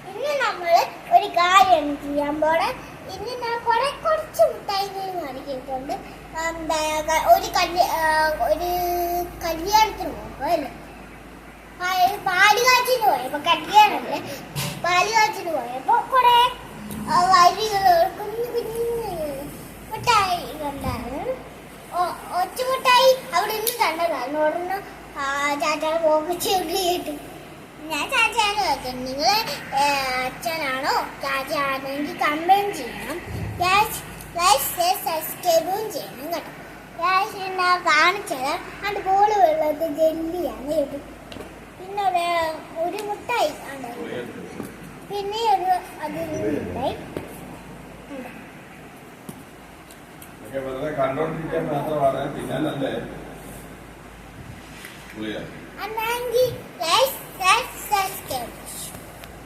ഇന്ന് നമ്മള് ഒരു കാര്യം ചെയ്യാൻ പോണെ. ഇന്ന് ഞാൻ കുറച്ച് മിഠായി കാണിക്കിട്ടുണ്ട്. ഒരു കല്യാണത്തിന് പോകുമ്പോ അല്ലേ, പാലുകാച്ചിന് പോയപ്പോ, കല്യാണല്ലേ, പാലുകാച്ചിന് പോയപ്പോ കുറെ വരികൾ കുഞ്ഞു കുഞ്ഞു മിഠായി കണ്ടാണ്. ഒറ്റമിഠായി അവിടെ നിന്ന് കണ്ടതാണ്. ഉടനെ ചാച്ചാ പോക്ക് ചെറിയിട്ട് ഞാൻ ചാച്ചയാണ് ചോദിച്ചത്, നിങ്ങള് അച്ഛനാണോ ചാച്ചയാണെങ്കിൽ കമന്റ് ചെയ്യണം, സബ്സ്ക്രൈബും ചെയ്യണം കേട്ടോ. ഞാൻ കാണിച്ചത് അത് ബോള് വെള്ളത്തിൽ ജെല്ലിയാണ് കേട്ടു. പിന്നെ ഒരു മുട്ടായി ഉണ്ടായിരുന്നു, പിന്നെ ഒരു അതിലുണ്ടായി. കണ്ടോണ്ടിരിക്കാൻ മാത്രമാണ്, പിന്നെ അന്നെങ്കിൽ